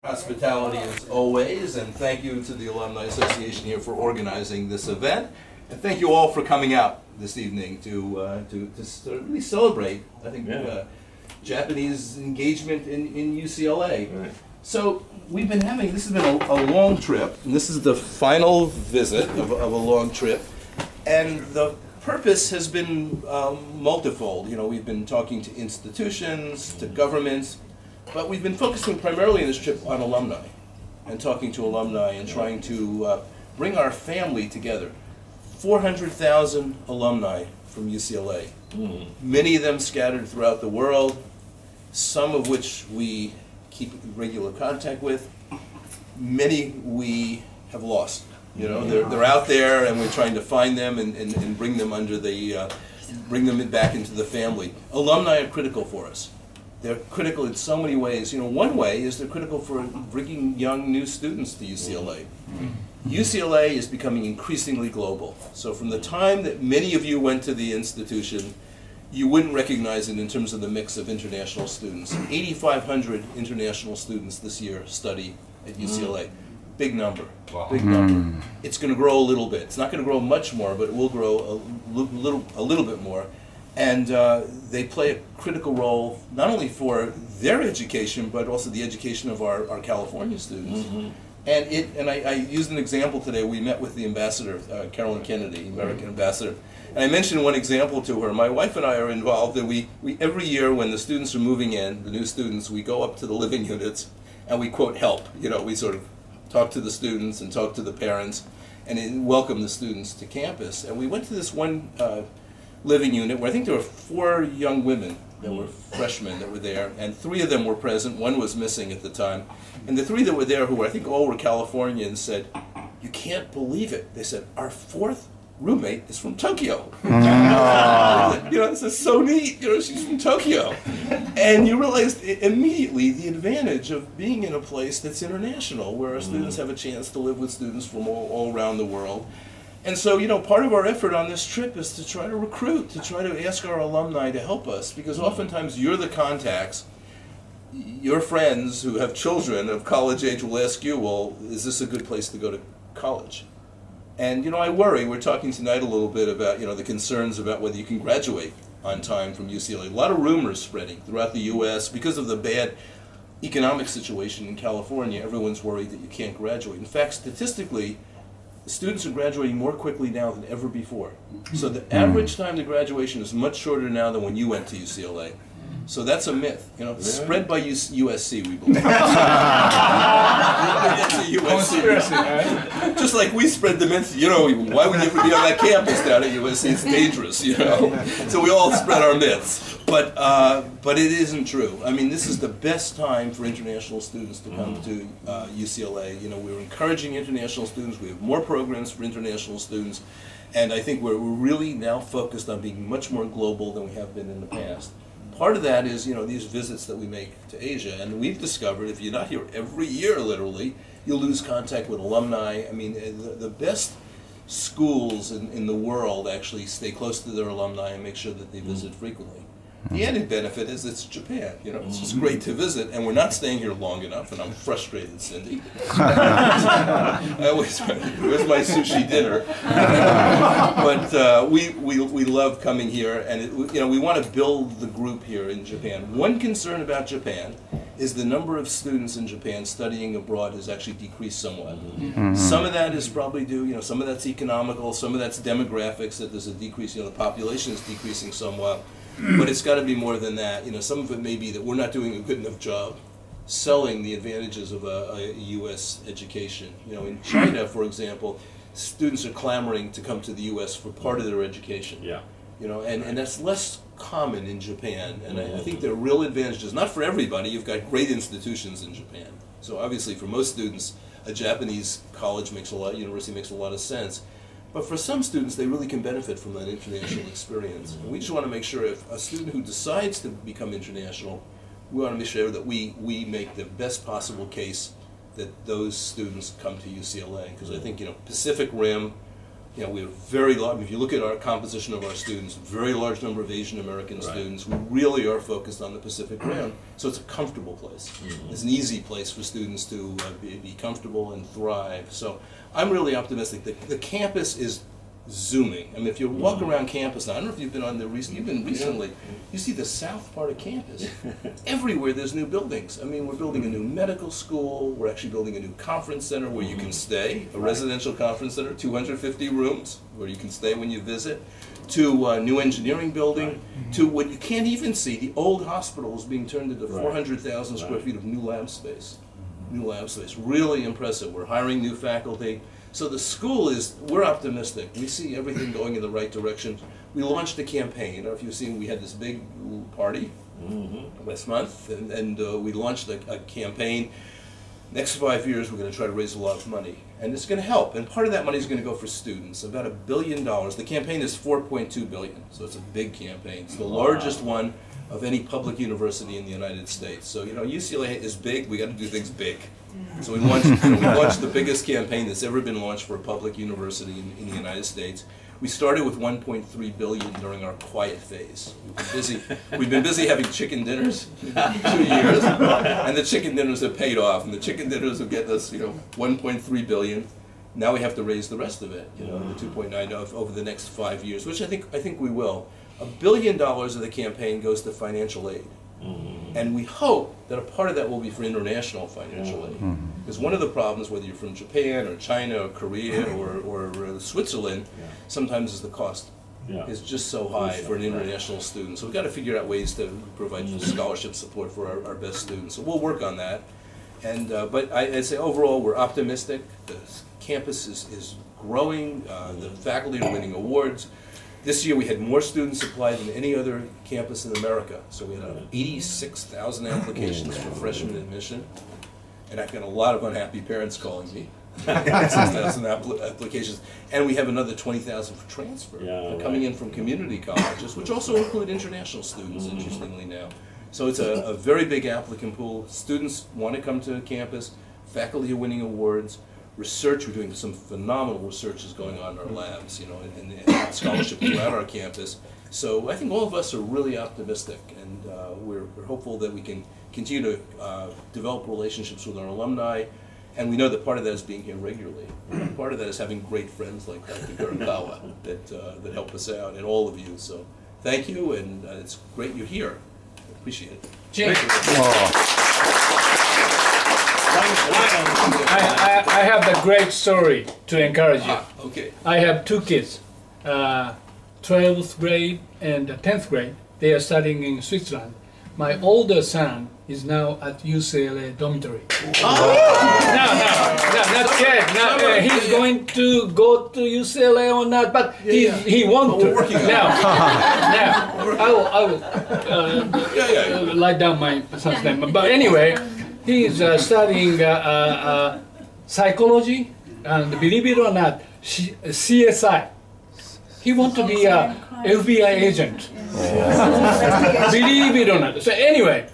Hospitality as always, and thank you to the Alumni Association here for organizing this event, and thank you all for coming out this evening to really celebrate, I think, Japanese engagement in UCLA. Right. So we've been having, this has been a long trip, and this is the final visit of a long trip, and the purpose has been multifold. You know, we've been talking to institutions, to governments, but we've been focusing primarily in this trip on alumni and talking to alumni and trying to bring our family together. 400,000 alumni from UCLA, many of them scattered throughout the world, some of which we keep regular contact with, many we have lost. You know, they're out there and we're trying to find them and bring them under the, bring them back into the family. Alumni are critical for us. They're critical in so many ways. You know, one way is they're critical for bringing young new students to UCLA. UCLA is becoming increasingly global. So from the time that many of you went to the institution, you wouldn't recognize it in terms of the mix of international students. 8,500 international students this year study at UCLA. Big number, big number. It's going to grow a little bit. It's not going to grow much more, but it will grow a little bit more. And they play a critical role not only for their education, but also the education of our California students. And I used an example today. We met with the ambassador, Carolyn Kennedy, American ambassador. And I mentioned one example to her. My wife and I are involved, and we every year when the students are moving in, the new students, we go up to the living units and we quote help. You know, we sort of talk to the students and talk to the parents and welcome the students to campus. And we went to this one living unit where I think there were 4 young women that were freshmen that were there, and 3 of them were present. 1 was missing at the time. And the 3 that were there, who I think all were Californians, said, "You can't believe it." They said, "Our 4th roommate is from Tokyo." You know, this is so neat. You know, she's from Tokyo. And you realize immediately the advantage of being in a place that's international, where our students have a chance to live with students from all around the world. And so, you know, part of our effort on this trip is to try to recruit, to try to ask our alumni to help us, because oftentimes you're the contacts. Your friends who have children of college age will ask you, well, is this a good place to go to college? And, you know, I worry, we're talking tonight a little bit about, you know, the concerns about whether you can graduate on time from UCLA. A lot of rumors spreading throughout the U.S. because of the bad economic situation in California. Everyone's worried that you can't graduate. In fact, statistically, students are graduating more quickly now than ever before. So the average time to graduation is much shorter now than when you went to UCLA. So that's a myth, you know, spread by USC, we believe. USC. Just like we spread the myth, you know, why would you ever be on that campus down at USC? It's dangerous, you know. So we all spread our myths. But it isn't true. I mean, this is the best time for international students to come to UCLA. You know, we're encouraging international students. We have more programs for international students. And I think we're really now focused on being much more global than we have been in the past. Part of that is, you know, these visits that we make to Asia, and we've discovered if you're not here every year, literally, you'll lose contact with alumni. I mean, the best schools in the world actually stay close to their alumni and make sure that they visit frequently. The added benefit is it's Japan. You know, it's just great to visit, and we're not staying here long enough, and I'm frustrated, Cindy. I always, where's my sushi dinner? But we love coming here, and you know, we want to build the group here in Japan. One concern about Japan is the number of students in Japan studying abroad has actually decreased somewhat. Some of that is probably due, you know, some of that's economical, some of that's demographics, that there's a decrease, you know, the population is decreasing somewhat. But it's got to be more than that. You know, some of it may be that we're not doing a good enough job selling the advantages of a U.S. education. You know, in China, for example, students are clamoring to come to the U.S. for part of their education. Yeah. You know, and that's less common in Japan. And I think there are real advantages. Not for everybody. You've got great institutions in Japan. So obviously, for most students, a Japanese college makes a lot. University makes a lot of sense. But for some students, they really can benefit from that international experience. And we just want to make sure if a student who decides to become international, we want to make sure that we make the best possible case that those students come to UCLA. Because I think, you know, Pacific Rim, You know, we have very large, if you look at our composition of our students, very large number of Asian American students. We really are focused on the Pacific Rim, so it's a comfortable place. It's an easy place for students to be comfortable and thrive. So I'm really optimistic that the campus is zooming. I mean, if you walk around campus now, I don't know if you've been on the you've been recently, you see the south part of campus. Everywhere there's new buildings. I mean, we're building a new medical school, we're actually building a new conference center where you can stay, a residential conference center, 250 rooms where you can stay when you visit, to a new engineering building, to what you can't even see, the old hospital is being turned into 400,000 square feet of new lab space. New lab space, really impressive. We're hiring new faculty. So the school is, we're optimistic. We see everything going in the right direction. We launched a campaign. I don't know if you've seen, we had this big party last month, and we launched a campaign. Next 5 years, we're going to try to raise a lot of money. And it's going to help. And part of that money is going to go for students, about $1 billion. The campaign is $4.2 billion, so it's a big campaign. It's the largest one of any public university in the United States. So, you know, UCLA is big. We got to do things big. So we launched, we launched the biggest campaign that's ever been launched for a public university in the United States. We started with $1.3 billion during our quiet phase. We've been busy having chicken dinners 2 years, and the chicken dinners have paid off, and the chicken dinners have get us, you know, $1.3 billion. Now we have to raise the rest of it, you know, the 2.9 over the next 5 years, which I think we will. $1 billion of the campaign goes to financial aid. And we hope that a part of that will be for international financial aid. Because one of the problems, whether you're from Japan or China or Korea or Switzerland, sometimes is the cost is just so high for an international student. So we've got to figure out ways to provide scholarship support for our best students. So we'll work on that. And but I'd say overall we're optimistic. The campus is growing. The faculty are winning awards. This year we had more students applied than any other campus in America. So we had 86,000 applications for freshman admission. And I've got a lot of unhappy parents calling me. 6,000 applications. And we have another 20,000 for transfer coming in from community colleges, which also include international students, interestingly now. So it's a very big applicant pool. Students want to come to campus. Faculty are winning awards. Research, we're doing some phenomenal research is going on in our labs, you know, and scholarship throughout our campus. So I think all of us are really optimistic, and we're hopeful that we can continue to develop relationships with our alumni, and we know that part of that is being here regularly. Part of that is having great friends like Dr. Garakawa that help us out, and all of you. So thank you, and it's great you're here. I appreciate it. Jim. I have a great story to encourage you. Okay. I have 2 kids, 12th grade and 10th grade. They are studying in Switzerland. My older son is now at UCLA dormitory. No, not yet. No, he's going to go to UCLA or not, but he wants to. Now, I will write down my son's name. But anyway, he's studying psychology, and believe it or not, CSI. He wants to be a FBI agent. Believe it or not. So anyway,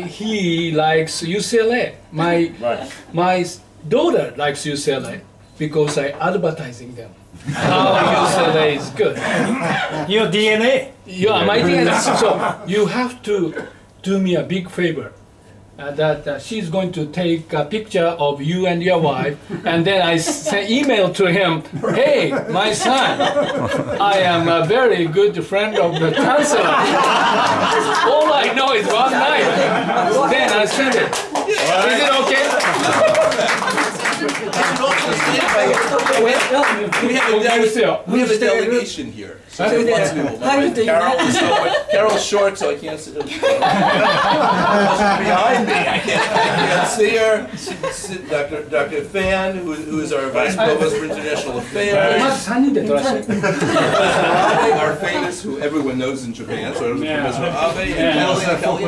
he likes UCLA. My daughter likes UCLA because I advertising them. How UCLA is good. Your DNA. Yeah, my DNA. So you have to do me a big favor. That she's going to take a picture of you and your wife, and then I email to him, hey, my son, I am a very good friend of the chancellor. All I know is one night. Then I send it. Is it okay? We have a delegation here. So Carol's short, so I can't sit behind me. I can't see her. Dr. Fan, who is our Vice Provost for International Affairs. Our famous, who everyone knows in Japan, so Professor Abe and Kelly.